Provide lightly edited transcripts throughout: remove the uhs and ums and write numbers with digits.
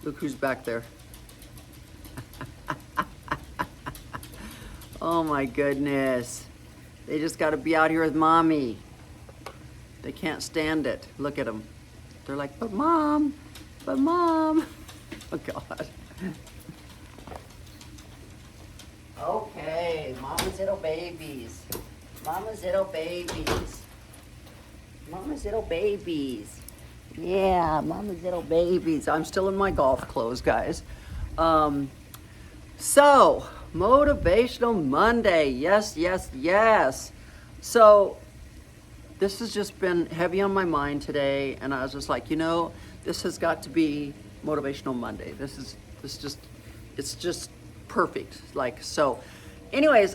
Look who's back there. Oh my goodness. They just got to be out here with mommy. They can't stand it. Look at them. They're like, but mom, but mom. Oh God. Okay, mama's little babies. Mama's little babies. Mama's little babies. Yeah, mama's little babies. I'm still in my golf clothes, guys. So, Motivational Monday. Yes, yes, yes. So, this has just been heavy on my mind today, and I was just like, you know, this has got to be Motivational Monday. It's just perfect. Like, so, anyways,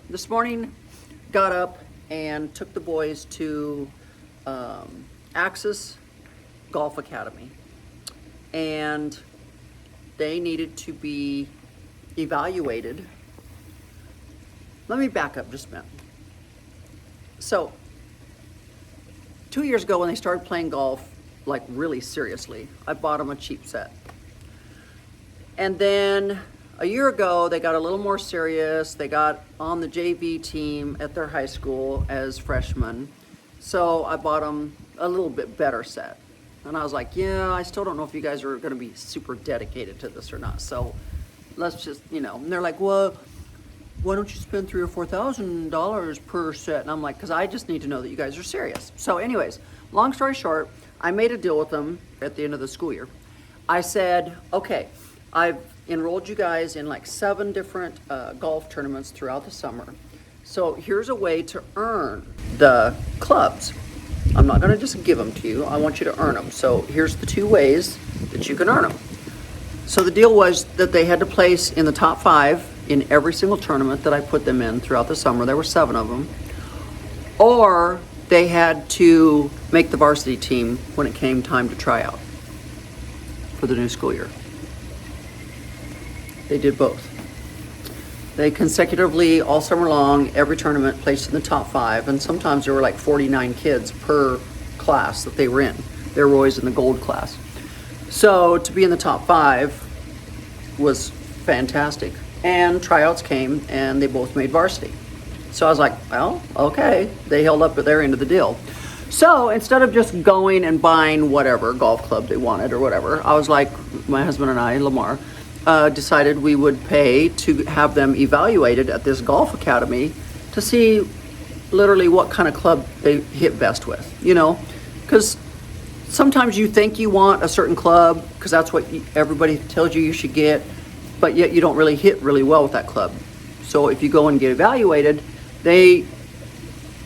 this morning, got up and took the boys to Axis Golf Academy, and they needed to be evaluated. Let me back up just a minute. So 2 years ago, when they started playing golf like really seriously, I bought them a cheap set, and then a year ago they got a little more serious. They got on the JV team at their high school as freshmen, so I bought them a little bit better set. And I was like, yeah, I still don't know if you guys are going to be super dedicated to this or not. So let's just, you know. And they're like, well, why don't you spend $3,000 or $4,000 per set? And I'm like, because I just need to know that you guys are serious. So anyways, long story short, I made a deal with them at the end of the school year. I said, okay, I've enrolled you guys in like 7 different golf tournaments throughout the summer. So here's a way to earn the clubs. I'm not going to just give them to you. I want you to earn them. So here's the 2 ways that you can earn them. So the deal was that they had to place in the top 5 in every single tournament that I put them in throughout the summer. There were 7 of them. Or they had to make the varsity team when it came time to try out for the new school year. They did both. They consecutively, all summer long, every tournament, placed in the top 5, and sometimes there were like 49 kids per class that they were in. They were always in the gold class. So to be in the top 5 was fantastic. And tryouts came, and they both made varsity. So I was like, well, okay. They held up at their end of the deal. So instead of just going and buying whatever golf club they wanted or whatever, I was like, my husband and I, Lamar, decided we would pay to have them evaluated at this golf academy to see literally what kind of club they hit best with, you know, because sometimes you think you want a certain club because that's what everybody tells you should get, but yet you don't really hit really well with that club. So if you go and get evaluated, they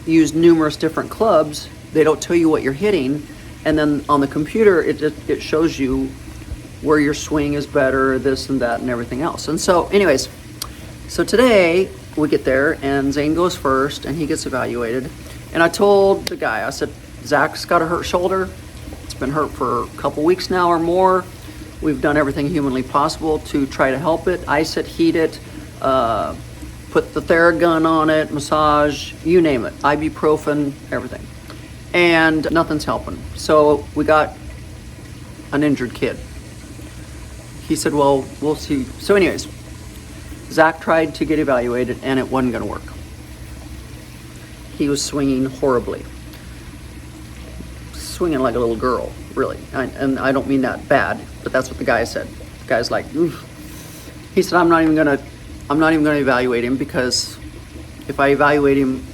use numerous different clubs. They don't tell you what you're hitting, and then on the computer it shows you where your swing is better, this and that and everything else. And so anyways, so today we get there and Zane goes first and he gets evaluated. And I told the guy, I said, Zach's got a hurt shoulder. It's been hurt for a couple weeks now or more. We've done everything humanly possible to try to help it. Ice it, heat it, put the Theragun on it, massage, you name it, ibuprofen, everything. And nothing's helping. So we got an injured kid. He said, well, we'll see. So anyways, Zach tried to get evaluated and it wasn't going to work. He was swinging horribly. Swinging like a little girl, really. And I don't mean that bad, but that's what the guy said. The guy's like, oof. He said, I'm not even going to evaluate him, because if I evaluate him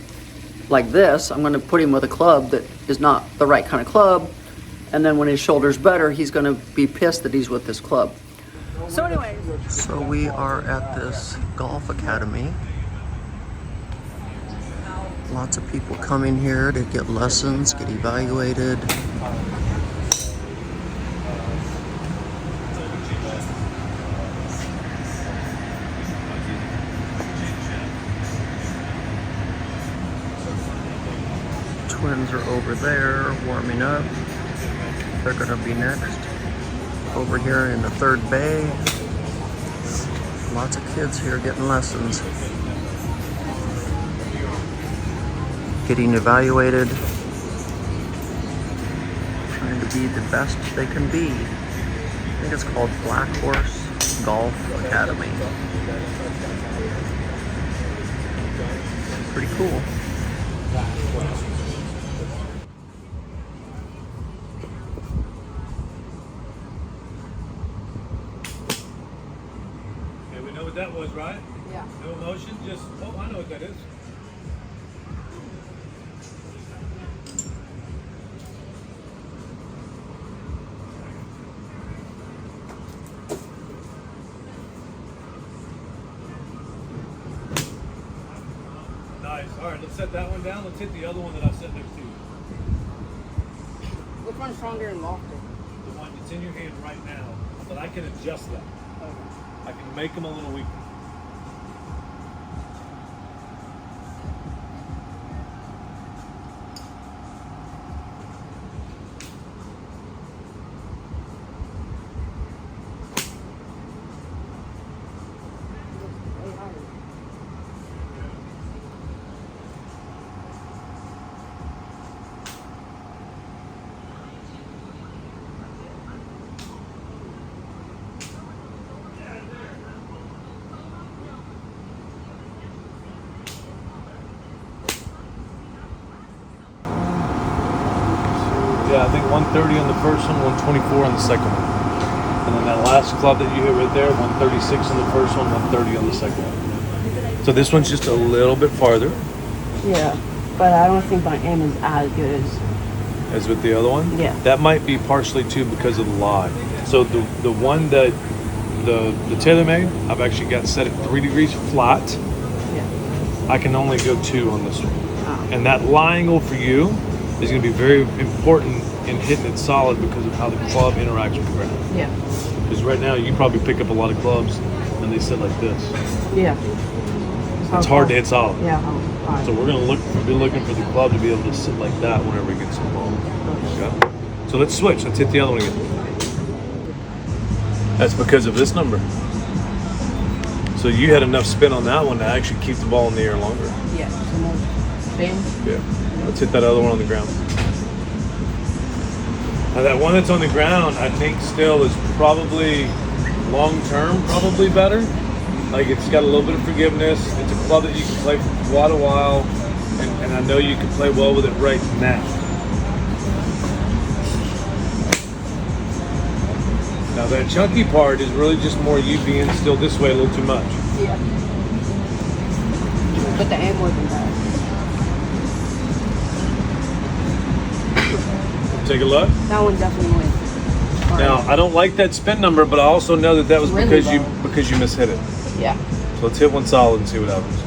like this, I'm going to put him with a club that is not the right kind of club. And then when his shoulder's better, he's going to be pissed that he's with this club. So anyway, so we are at this golf academy. Lots of people coming here to get lessons, get evaluated. Twins are over there warming up. They're going to be next. Over here in the third bay, lots of kids here getting lessons, getting evaluated, trying to be the best they can be. think it's called Black Horse Golf Academy. Pretty cool. Okay, we know what that was, right? Yeah. No emotion, just, oh, I know what that is. Nice. All right, let's set that one down. Let's hit the other one that I've set next to you. Which one's stronger and lofted? The one that's in your hand right now. But I can adjust that. Okay. I can make them a little weaker. Yeah, I think 130 on the first one, 124 on the second one. And then that last club that you hit right there, 136 on the first one, 130 on the second one. So this one's just a little bit farther. Yeah, but I don't think my aim is as good As with the other one? Yeah. That might be partially too because of the lie. So the one that the TaylorMade, I've actually got set at 3 degrees flat. Yeah. I can only go 2 on this one. Oh. And that lie angle for you is going to be very important in hitting it solid because of how the club interacts with the ground. Yeah. Because right now you probably pick up a lot of clubs and they sit like this. Yeah. It's hard to hit solid. Yeah. So we're going to be looking for the club to be able to sit like that whenever it gets involved. Okay. So let's switch. Let's hit the other one again. That's because of this number. So you had enough spin on that one to actually keep the ball in the air longer. Yeah. Some more spin. Yeah. Let's hit that other one on the ground. Now that one that's on the ground, I think still is probably long term, probably better. Like it's got a little bit of forgiveness. It's a club that you can play for quite a while, and I know you can play well with it right now. Now that chunky part is really just more you being still this way a little too much. Yeah. But the aim wasn't bad. Take a look. That one definitely went. Now I don't like that spin number, but I also know that was Really because low. you mishit it. Yeah. So let's hit one solid and see what happens.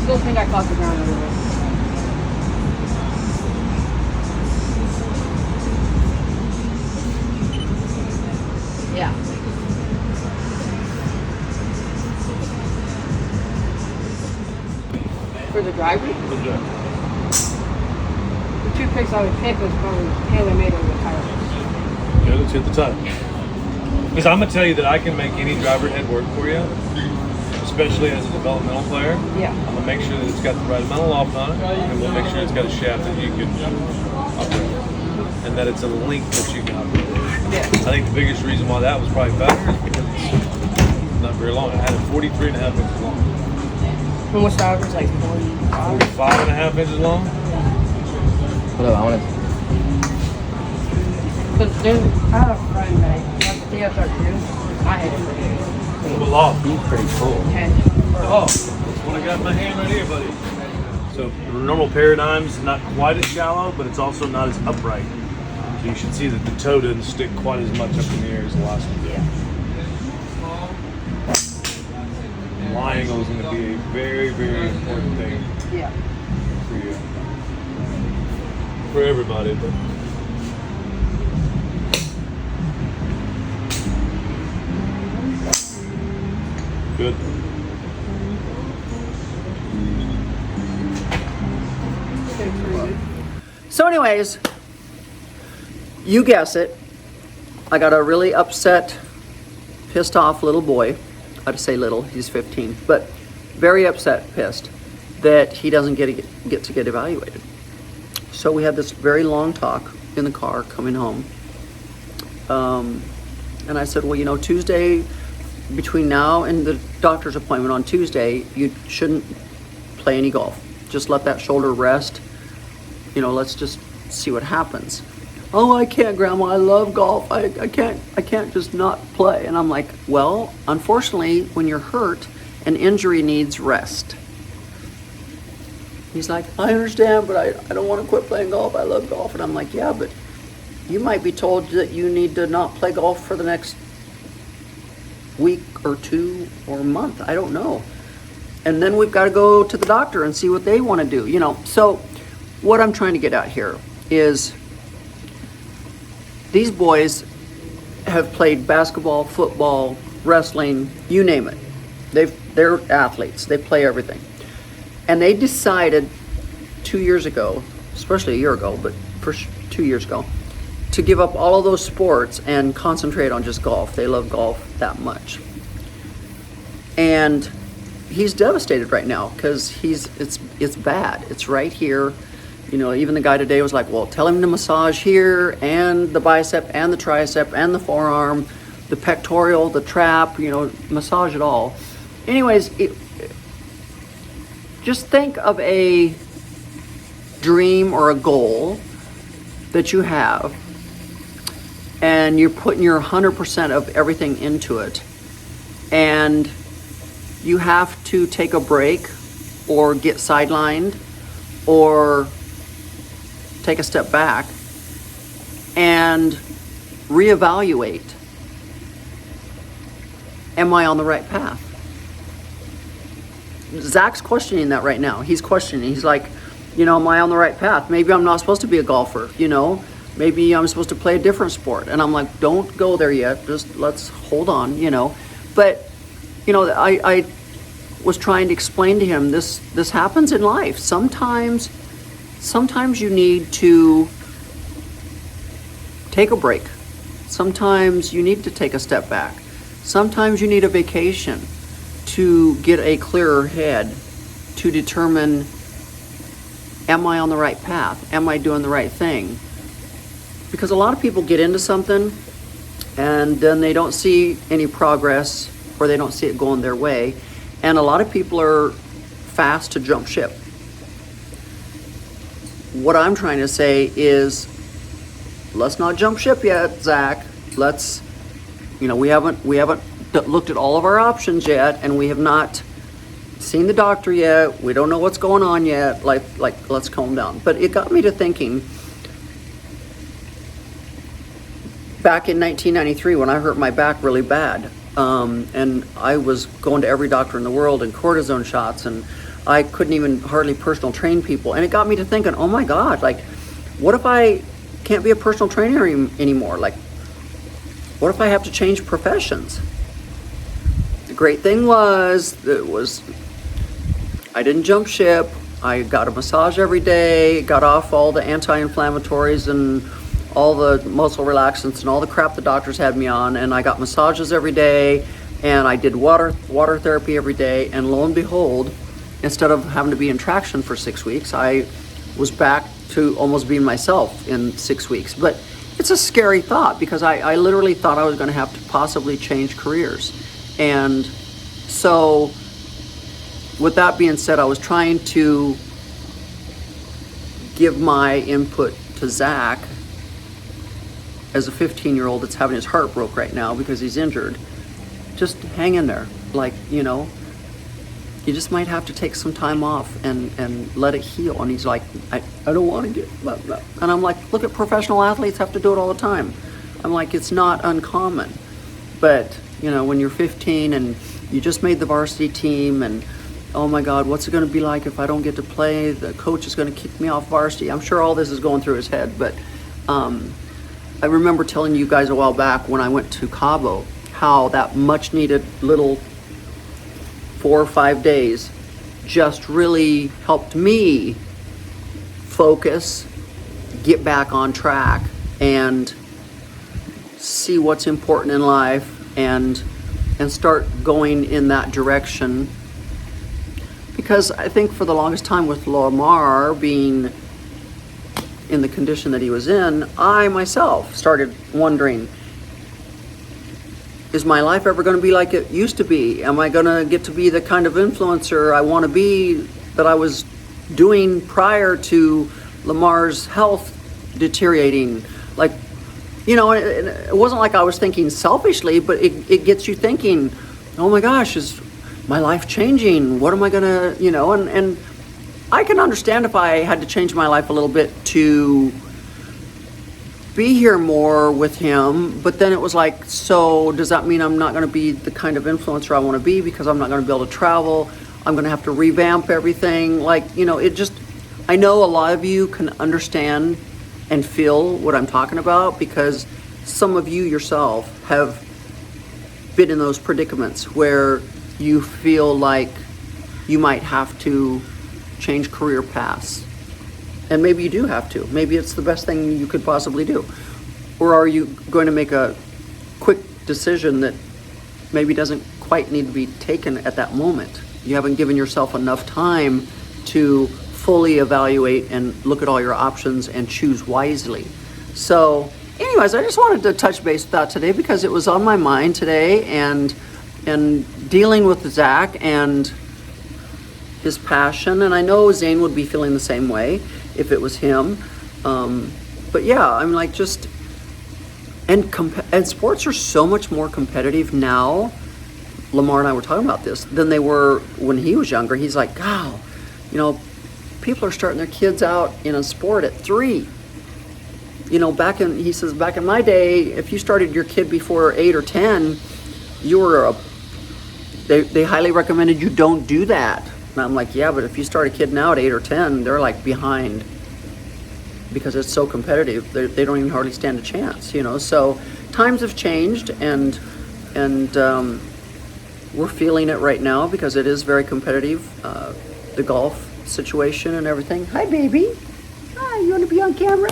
Still think I caught the ground a little bit. Yeah. For the driver, the 2 picks I would pick was probably TaylorMade over the tire. Okay, let's hit the time. Because I'm gonna tell you that I can make any driver head work for you, especially as a developmental player. Yeah. I'm gonna make sure that it's got the right amount of loft on it, and we'll make sure it's got a shaft that you can operate, and that it's a length that you can operate. Yeah. I think the biggest reason why that was probably better is because it's not very long. I had it 43 and a half inches long. And what's the average, like 45? 45 and a half inches long? Hold up, I want to. Because I have a friend that has a DSR2. I had it. Well, off. He's pretty cool. 10. Oh, that's what I got in my hand right here, buddy. So the normal paradigm's not quite as shallow, but it's also not as upright. So you should see that the toe doesn't stick quite as much up in the air as the last one did. Yeah. Lie angle is going to be a very, very important thing Yeah. for you. For everybody, but good. So anyways, you guess it. I got a really upset, pissed off little boy. I'd say little, he's 15, but very upset, pissed that he doesn't get to get evaluated. So we had this very long talk in the car coming home. And I said, well, you know, Tuesday, between now and the doctor's appointment on Tuesday, you shouldn't play any golf. Just let that shoulder rest. You know, let's just see what happens. Oh, I can't, Grandma, I love golf. I can't just not play. And I'm like, well, unfortunately, when you're hurt, an injury needs rest. He's like, I understand, but I don't want to quit playing golf. I love golf. And I'm like, yeah, but you might be told that you need to not play golf for the next week or two or month. I don't know. And then we've got to go to the doctor and see what they want to do, you know. So what I'm trying to get at here is these boys have played basketball, football, wrestling, you name it. They're athletes. They play everything. And they decided 2 years ago, especially a year ago, but for 2 years ago, to give up all of those sports and concentrate on just golf. They love golf that much. And he's devastated right now because it's bad. It's right here. You know, even the guy today was like, well, tell him to massage here and the bicep and the tricep and the forearm, the pectoral, the trap, you know, massage it all. Anyways, just think of a dream or a goal that you have, and you're putting your 100% of everything into it, and you have to take a break or get sidelined or take a step back and reevaluate. Am I on the right path? Zach's questioning that right now. He's questioning. He's like, you know, am I on the right path? Maybe I'm not supposed to be a golfer, you know? Maybe I'm supposed to play a different sport. And I'm like, don't go there yet. Just let's hold on, you know? But, you know, I was trying to explain to him this happens in life. Sometimes you need to take a break. Sometimes you need to take a step back. Sometimes you need a vacation to get a clearer head, to determine, am I on the right path? Am I doing the right thing? Because a lot of people get into something and then they don't see any progress or they don't see it going their way. And a lot of people are fast to jump ship. What I'm trying to say is, let's not jump ship yet, Zach. Let's, you know, we haven't looked at all of our options yet, and we have not seen the doctor yet. We don't know what's going on yet. Like let's calm down. But it got me to thinking, back in 1993 when I hurt my back really bad, and I was going to every doctor in the world and cortisone shots, and I couldn't even hardly personal train people. And it got me to thinking, oh my God, like, what if I can't be a personal trainer anymore? Like, what if I have to change professions? The great thing was I didn't jump ship. I got a massage every day, got off all the anti-inflammatories and all the muscle relaxants and all the crap the doctors had me on, and I got massages every day, and I did water therapy every day, and lo and behold, instead of having to be in traction for 6 weeks, I was back to almost being myself in 6 weeks. But it's a scary thought, because I literally thought I was going to have to possibly change careers. And so with that being said, I was trying to give my input to Zach as a 15-year-old that's having his heart broke right now because he's injured. Just hang in there. Like, you know, you just might have to take some time off and let it heal. And he's like, I don't want to get blah, blah. And I'm like, look at professional athletes have to do it all the time. I'm like, it's not uncommon. But, you know, when you're 15 and you just made the varsity team, and oh my God, what's it going to be like if I don't get to play? The coach is going to kick me off varsity. I'm sure all this is going through his head. But I remember telling you guys a while back when I went to Cabo how that much needed little 4 or 5 days just really helped me focus, get back on track, and see what's important in life and start going in that direction. Because I think for the longest time with Lamar being in the condition that he was in, I myself started wondering, is my life ever going to be like it used to be? Am I going to get to be the kind of influencer I want to be that I was doing prior to Lamar's health deteriorating? Like, you know, it wasn't like I was thinking selfishly, but it gets you thinking, oh my gosh, is my life changing? What am I going to, you know, and I can understand if I had to change my life a little bit to be here more with him, but then it was like, so does that mean I'm not going to be the kind of influencer I want to be because I'm not going to be able to travel? I'm going to have to revamp everything. Like, you know, it just, I know a lot of you can understand and feel what I'm talking about because some of you yourself have been in those predicaments where you feel like you might have to change career paths. And maybe you do have to. Maybe it's the best thing you could possibly do. Or are you going to make a quick decision that maybe doesn't quite need to be taken at that moment? You haven't given yourself enough time to fully evaluate and look at all your options and choose wisely. So anyways, I just wanted to touch base with that today because it was on my mind today, and dealing with Zach and his passion. And I know Zane would be feeling the same way if it was him. But yeah, I'm like just, and sports are so much more competitive now. Lamar and I were talking about this than they were when he was younger. He's like, wow, you know, people are starting their kids out in a sport at 3. You know, he says, back in my day, if you started your kid before 8 or 10, you were they highly recommended you don't do that. And I'm like, yeah, but if you start a kid now at 8 or 10, they're like behind because it's so competitive. They don't even hardly stand a chance, you know. So times have changed, and we're feeling it right now because it is very competitive. The golf situation and everything. Hi, baby. Hi, you want to be on camera?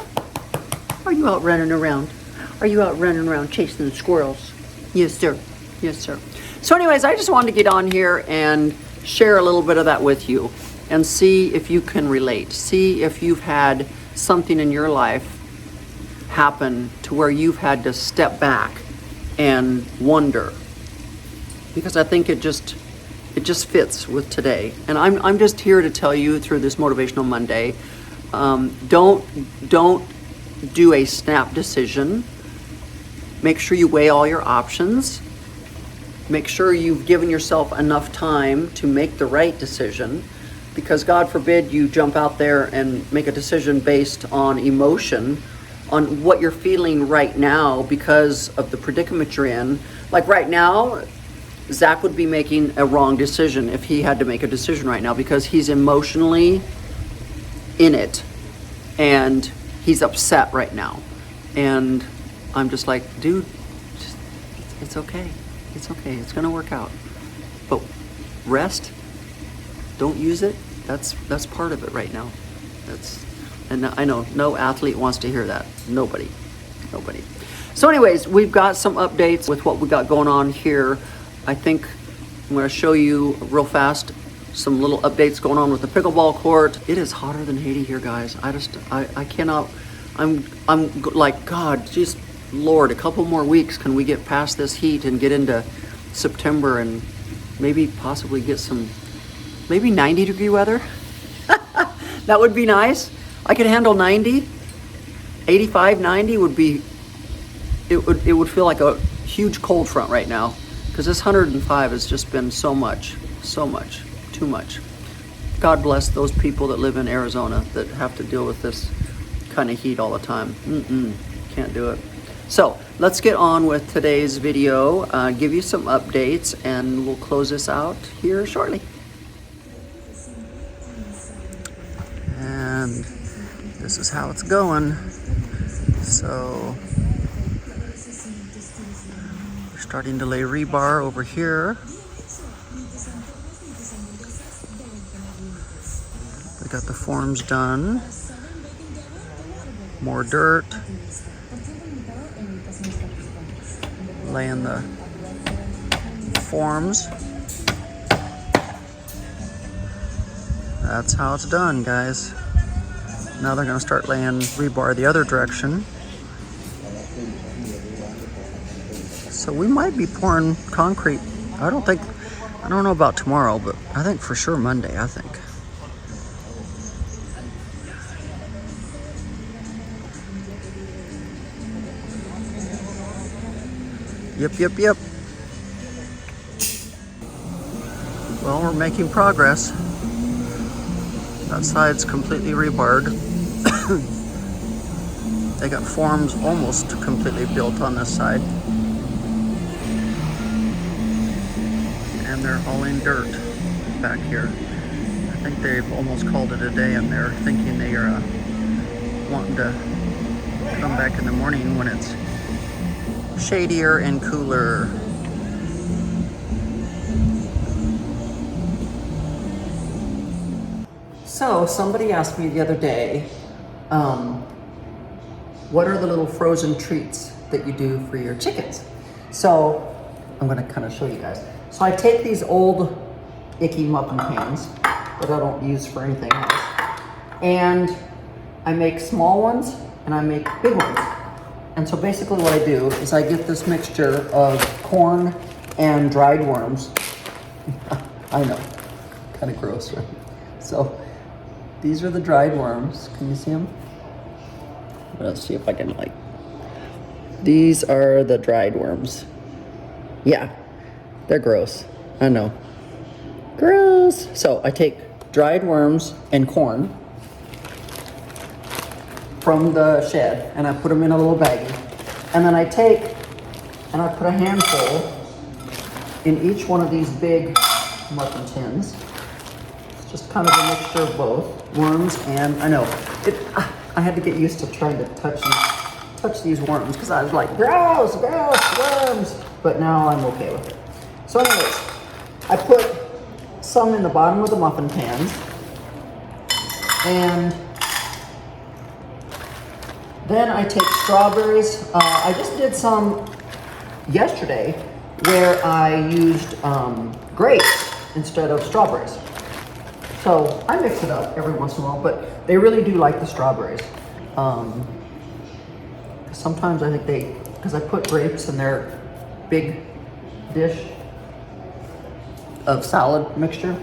Are you out running around? Are you out running around chasing the squirrels? Yes, sir. Yes, sir. So anyways, I just wanted to get on here and share a little bit of that with you and see if you can relate. See if you've had something in your life happen to where you've had to step back and wonder. Because I think it just fits with today. And I'm just here to tell you through this Motivational Monday, don't do a snap decision. Make sure you weigh all your options. Make sure you've given yourself enough time to make the right decision, because God forbid you jump out there and make a decision based on emotion, on what you're feeling right now because of the predicament you're in. Like right now, Zach would be making a wrong decision if he had to make a decision right now because he's emotionally in it and he's upset right now. And I'm just like, dude, it's okay. It's okay. It's going to work out. But rest, don't use it. That's part of it right now. And I know no athlete wants to hear that. Nobody. So anyways, we've got some updates with what we got going on here. I think I'm going to show you real fast some little updates going on with the pickleball court. It is hotter than Haiti here, guys. I cannot. I'm like, God, just Lord, a couple more weeks. Can we get past this heat and get into September and maybe possibly get some, maybe 90-degree weather? That would be nice. I could handle 90. 85, 90 would be, it would feel like a huge cold front right now, because this 105 has just been so much, too much. God bless those people that live in Arizona that have to deal with this kind of heat all the time. Can't do it. So let's get on with today's video, give you some updates, and we'll close this out here shortly. And this is how it's going. So we're starting to lay rebar over here. We got the forms done. More dirt. laying the forms. That's how it's done, guys. Now they're gonna start laying rebar the other direction. So we might be pouring concrete. I don't know about tomorrow, but I think for sure Monday, I think. Yep. Well, we're making progress. That side's completely rebarred. They got forms almost completely built on this side. And they're hauling dirt back here. I think they've almost called it a day and they're thinking they are wanting to come back in the morning when it's shadier and cooler. So somebody asked me the other day, what are the little frozen treats that you do for your chickens? So I'm gonna kind of show you guys. So I take these old icky muffin pans that I don't use for anything else, and I make small ones and I make big ones. And so basically what I do is I get this mixture of corn and dried worms. I know, kind of gross, right? So these are the dried worms. Can you see them? Let's see if I can these are the dried worms. Yeah, they're gross. I know. Gross. So I take dried worms and corn from the shed and I put them in a little baggie. And then I take and I put a handful in each one of these big muffin tins. It's just kind of a mixture of both worms and I had to get used to trying to touch these worms because I was like, gross, worms. But now I'm okay with it. So anyways, I put some in the bottom of the muffin pans, and then I take strawberries. I just did some yesterday where I used grapes instead of strawberries. So I mix it up every once in a while, but they really do like the strawberries. Sometimes I think because I put grapes in their big dish of salad mixture.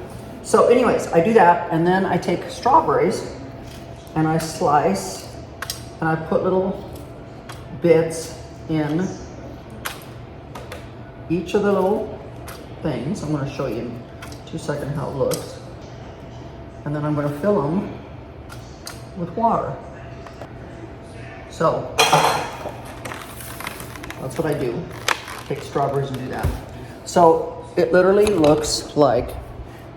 So anyways, I do that, and then I take strawberries and I slice and I put little bits in each of the little things. I'm going to show you in 2 seconds how it looks. And then I'm going to fill them with water. So that's what I do. Take strawberries and do that. So it literally looks like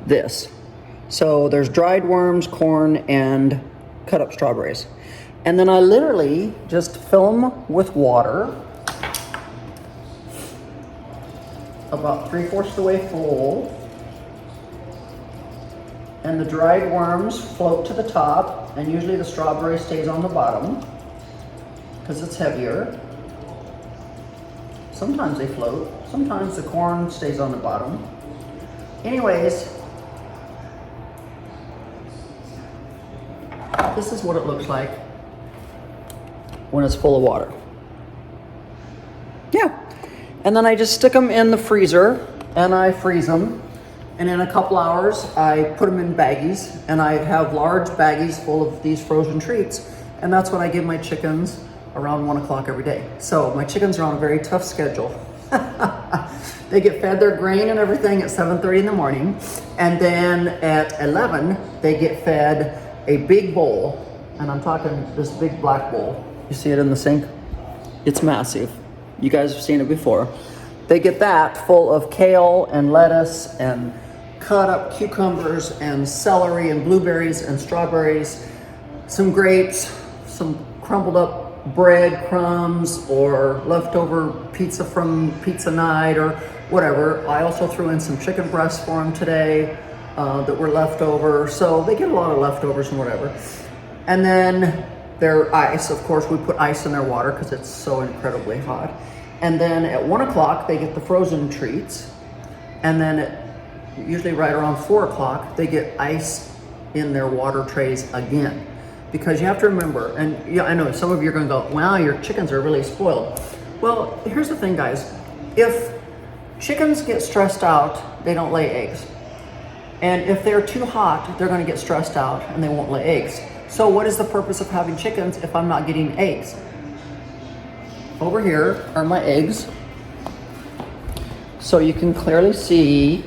this. So there's dried worms, corn, and cut up strawberries. And then I literally just fill them with water, about 3/4 the way full. And the dried worms float to the top, and usually the strawberry stays on the bottom because it's heavier. Sometimes they float, sometimes the corn stays on the bottom. Anyways, this is what it looks like when it's full of water. Yeah, and then I just stick them in the freezer and I freeze them. And in a couple hours, I put them in baggies, and I have large baggies full of these frozen treats. And that's what I give my chickens around 1 o'clock every day. So my chickens are on a very tough schedule. They get fed their grain and everything at 7:30 in the morning. And then at 11, they get fed a big bowl. And I'm talking this big black bowl. You see it in the sink? It's massive. You guys have seen it before. They get that full of kale and lettuce and cut up cucumbers and celery and blueberries and strawberries, some grapes, some crumbled up bread crumbs or leftover pizza from pizza night or whatever. I also threw in some chicken breasts for them today that were left over. So they get a lot of leftovers and whatever. And then their ice, of course, we put ice in their water because it's so incredibly hot. And then at 1 o'clock, they get the frozen treats. And then usually right around 4 o'clock, they get ice in their water trays again. Because you have to remember, and yeah, I know some of you are gonna go, wow, your chickens are really spoiled. Well, here's the thing, guys. If chickens get stressed out, they don't lay eggs. And if they're too hot, they're gonna get stressed out and they won't lay eggs. So what is the purpose of having chickens if I'm not getting eggs? Over here are my eggs. So you can clearly see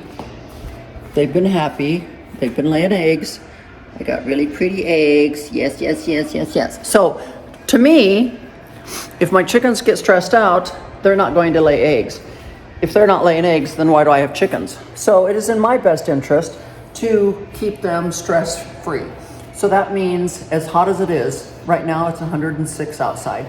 they've been happy. They've been laying eggs. I got really pretty eggs. Yes, yes, yes, yes, yes. So to me, if my chickens get stressed out, they're not going to lay eggs. If they're not laying eggs, then why do I have chickens? So it is in my best interest to keep them stress-free. So that means, as hot as it is, right now it's 106 outside.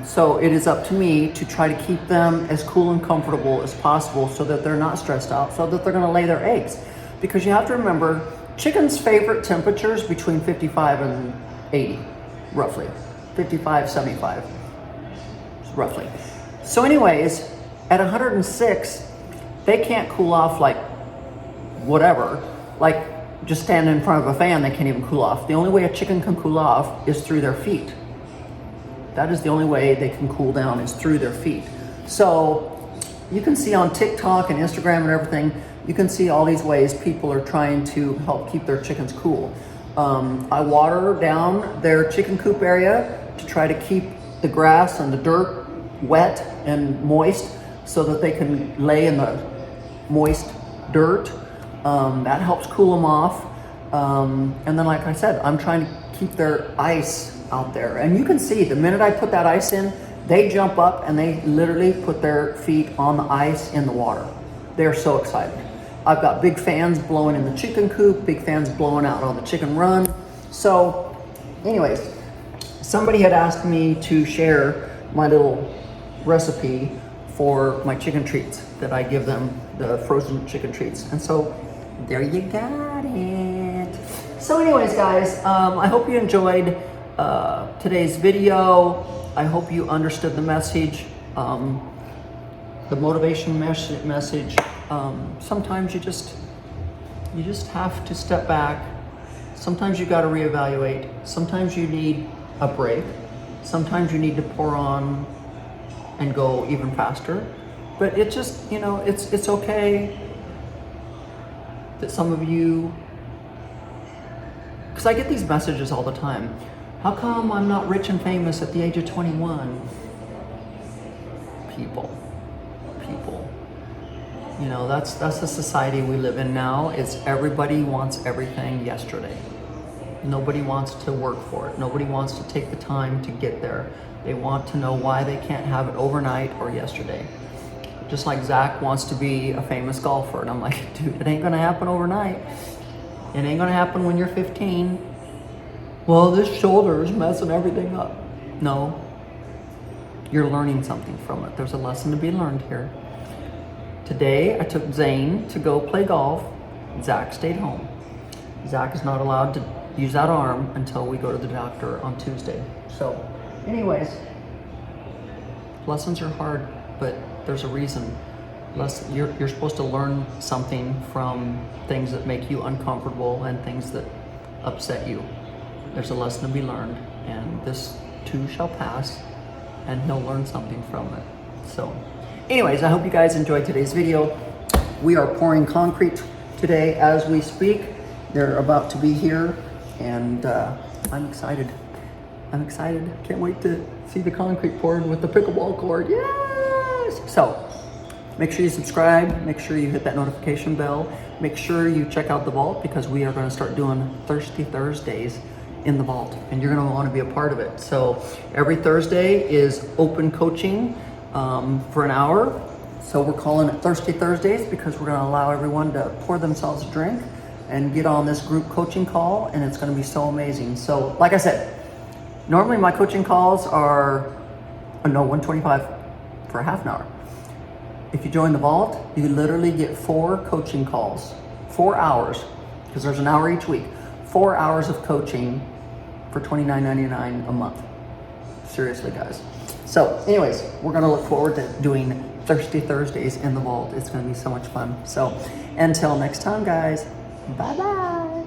So it is up to me to try to keep them as cool and comfortable as possible so that they're not stressed out, so that they're gonna lay their eggs. Because you have to remember, chickens' favorite temperatures between 55 and 80, roughly. 55, 75, roughly. So anyways, at 106, they can't cool off like whatever, like just standing in front of a fan, they can't even cool off. The only way a chicken can cool off is through their feet. That is the only way they can cool down, is through their feet. So you can see on TikTok and Instagram and everything, you can see all these ways people are trying to help keep their chickens cool. I water down their chicken coop area to try to keep the grass and the dirt wet and moist so that they can lay in the moist dirt. That helps cool them off. And then, like I said, I'm trying to keep their ice out there. And you can see the minute I put that ice in, they jump up and they literally put their feet on the ice in the water. They're so excited. I've got big fans blowing in the chicken coop, big fans blowing out on the chicken run. So anyways, somebody had asked me to share my little recipe for my chicken treats that I give them, the frozen chicken treats. And so there you got it. So anyways, guys, I hope you enjoyed today's video. I hope you understood the message, the motivation message. Sometimes you just have to step back. Sometimes you got to reevaluate. Sometimes you need a break. Sometimes you need to pour on and go even faster. But it just, you know, it's okay that some of you, because I get these messages all the time. How come I'm not rich and famous at the age of 21? People. You know, that's the society we live in now. It's everybody wants everything yesterday. Nobody wants to work for it. Nobody wants to take the time to get there. They want to know why they can't have it overnight or yesterday. Just like Zach wants to be a famous golfer. And I'm like, dude, it ain't gonna happen overnight. It ain't gonna happen when you're 15. Well, this shoulder is messing everything up. No, you're learning something from it. There's a lesson to be learned here. Today, I took Zane to go play golf. Zach stayed home. Zach is not allowed to use that arm until we go to the doctor on Tuesday. So, anyways, lessons are hard, but there's a reason. You're supposed to learn something from things that make you uncomfortable and things that upset you. There's a lesson to be learned, and this too shall pass, and he'll learn something from it. So, anyways, I hope you guys enjoyed today's video. We are pouring concrete today as we speak. They're about to be here, and I'm excited. Can't wait to see the concrete poured with the pickleball court. Yes! So, make sure you subscribe. Make sure you hit that notification bell. Make sure you check out the vault, because we are going to start doing Thirsty Thursdays in the vault, and you're going to want to be a part of it. So every Thursday is open coaching for an hour. So we're calling it Thirsty Thursdays because we're going to allow everyone to pour themselves a drink and get on this group coaching call, and it's going to be so amazing. So like I said, normally my coaching calls are $125 for a half an hour. If you join the vault, you literally get 4 coaching calls, 4 hours, because there's an hour each week, 4 hours of coaching for $29.99 a month. Seriously, guys. So, anyways, we're gonna look forward to doing Thirsty Thursdays in the vault. It's gonna be so much fun. So, until next time, guys. Bye bye.